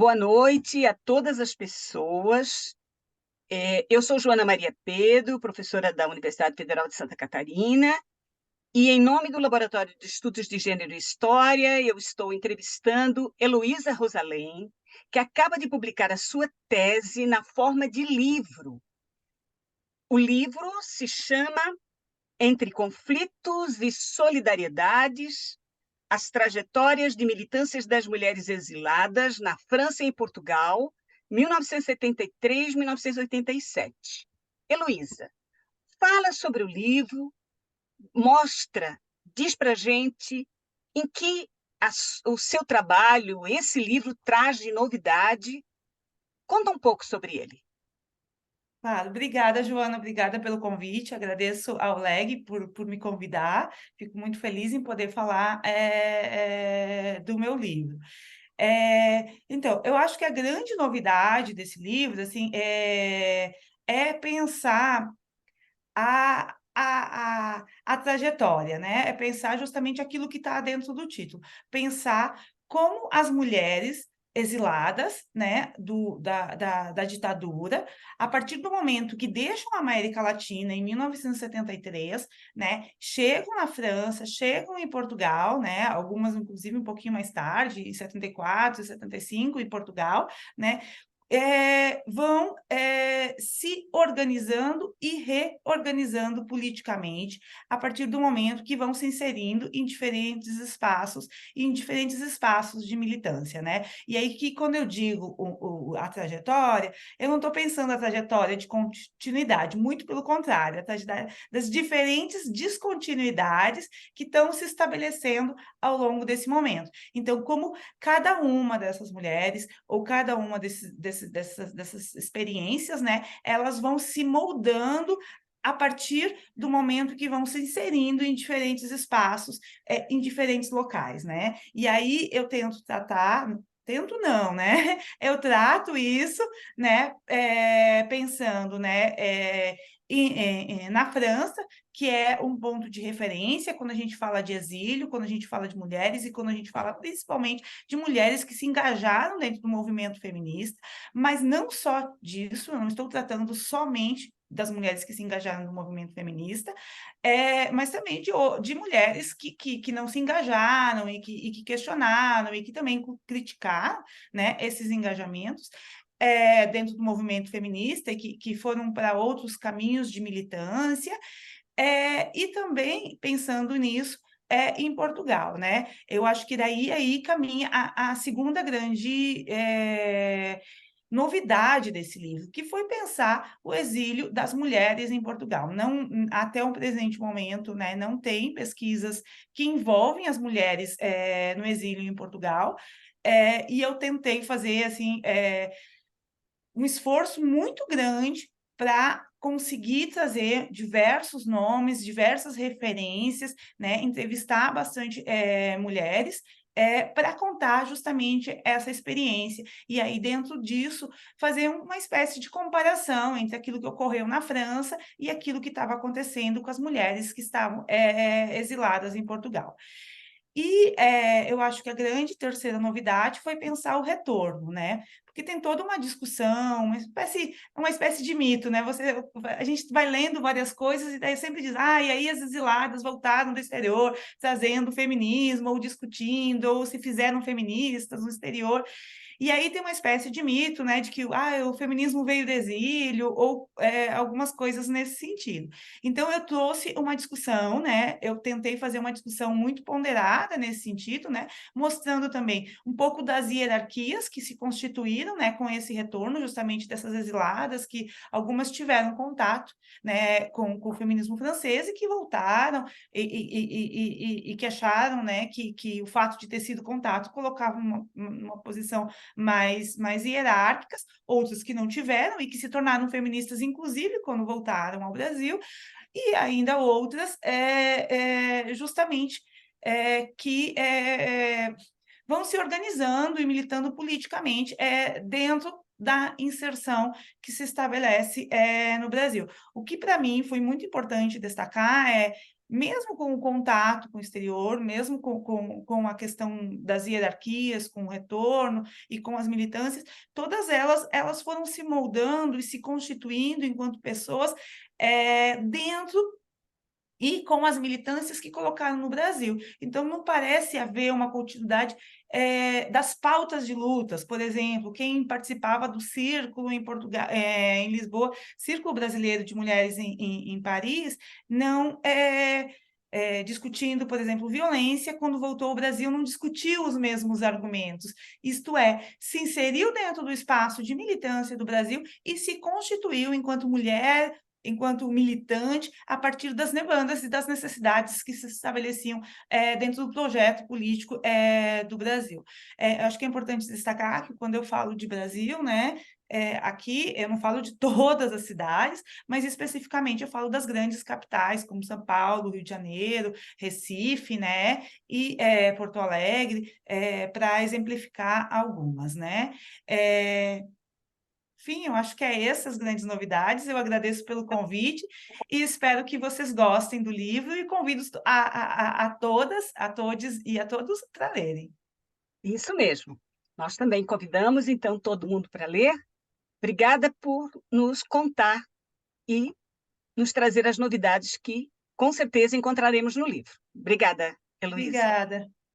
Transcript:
Boa noite a todas as pessoas. Eu sou Joana Maria Pedro, professora da Universidade Federal de Santa Catarina, e em nome do Laboratório de Estudos de Gênero e História, eu estou entrevistando Heloísa Rosalém, que acaba de publicar a sua tese na forma de livro. O livro se chama Entre Conflitos e Solidariedades, as trajetórias de militâncias das mulheres exiladas na França e em Portugal, 1973-1987. Heloísa, fala sobre o livro, mostra, diz para a gente em que o seu trabalho, esse livro, traz de novidade. Conta um pouco sobre ele. Claro, obrigada, Joana, obrigada pelo convite, agradeço ao LEG por me convidar, fico muito feliz em poder falar do meu livro. Então, eu acho que a grande novidade desse livro, assim, é pensar a trajetória, né? É pensar justamente aquilo que está dentro do título. Pensar como as mulheres exiladas, né, da ditadura, a partir do momento que deixam a América Latina em 1973, né, chegam na França, chegam em Portugal, né, algumas inclusive um pouquinho mais tarde, em 74, 75, em Portugal, né, vão se organizando e reorganizando politicamente a partir do momento que vão se inserindo em diferentes espaços de militância, né? E aí que quando eu digo a trajetória, eu não estou pensando a trajetória de continuidade, muito pelo contrário, a trajetória das diferentes descontinuidades que estão se estabelecendo ao longo desse momento. Então, como cada uma dessas mulheres ou cada uma dessas experiências, né, elas vão se moldando a partir do momento que vão se inserindo em diferentes espaços, em diferentes locais, né? E aí eu tento tratar, tento não, né? Eu trato isso, né, pensando, né, na França, que é um ponto de referência quando a gente fala de exílio, quando a gente fala de mulheres e quando a gente fala principalmente de mulheres que se engajaram dentro do movimento feminista, mas não só disso, eu não estou tratando somente das mulheres que se engajaram no movimento feminista, mas também de mulheres que não se engajaram e que questionaram e que também criticaram, né, esses engajamentos, dentro do movimento feminista e que foram para outros caminhos de militância, e também, pensando nisso, em Portugal, né? Eu acho que daí aí caminha a segunda grande novidade desse livro, que foi pensar o exílio das mulheres em Portugal. Não, até o presente momento, né, não tem pesquisas que envolvem as mulheres no exílio em Portugal, e eu tentei fazer assim um esforço muito grande para conseguir trazer diversos nomes, diversas referências, né, entrevistar bastante mulheres, para contar justamente essa experiência. E aí, dentro disso, fazer uma espécie de comparação entre aquilo que ocorreu na França e aquilo que estava acontecendo com as mulheres que estavam exiladas em Portugal. E eu acho que a grande terceira novidade foi pensar o retorno, né? Porque tem toda uma discussão, uma espécie de mito, né? A gente vai lendo várias coisas e daí sempre diz, e aí as exiladas voltaram do exterior, trazendo feminismo, ou discutindo, ou se fizeram feministas no exterior. E aí tem uma espécie de mito, né, de que o feminismo veio do exílio, ou algumas coisas nesse sentido. Então, eu trouxe uma discussão, né, eu tentei fazer uma discussão muito ponderada nesse sentido, né, mostrando também um pouco das hierarquias que se constituíram, né, com esse retorno, justamente dessas exiladas, que algumas tiveram contato, né, com o feminismo francês e que voltaram e que acharam, né, que o fato de ter sido contato colocava uma posição mais hierárquicas, outras que não tiveram e que se tornaram feministas, inclusive, quando voltaram ao Brasil, e ainda outras, justamente, que vão se organizando e militando politicamente dentro da inserção que se estabelece no Brasil. O que, para mim, foi muito importante destacar mesmo com o contato com o exterior, mesmo com a questão das hierarquias, com o retorno e com as militâncias, todas elas foram se moldando e se constituindo enquanto pessoas, dentro e com as militâncias que colocaram no Brasil. Então, não parece haver uma continuidade, das pautas de lutas. Por exemplo, quem participava do círculo em Portugal, em Lisboa, Círculo Brasileiro de Mulheres em Paris, não, discutindo, por exemplo, violência, quando voltou ao Brasil, não discutiu os mesmos argumentos. Isto é, se inseriu dentro do espaço de militância do Brasil e se constituiu enquanto mulher, enquanto militante, a partir das demandas e das necessidades que se estabeleciam, dentro do projeto político, do Brasil. Acho que é importante destacar que quando eu falo de Brasil, né, aqui eu não falo de todas as cidades, mas especificamente eu falo das grandes capitais, como São Paulo, Rio de Janeiro, Recife, né, e Porto Alegre, para exemplificar algumas, né. Enfim, eu acho que é essas grandes novidades. Eu agradeço pelo convite e espero que vocês gostem do livro e convido a todas, a todes e a todos para lerem. Isso mesmo. Nós também convidamos, então, todo mundo para ler. Obrigada por nos contar e nos trazer as novidades que, com certeza, encontraremos no livro. Obrigada, Heloísa. Obrigada.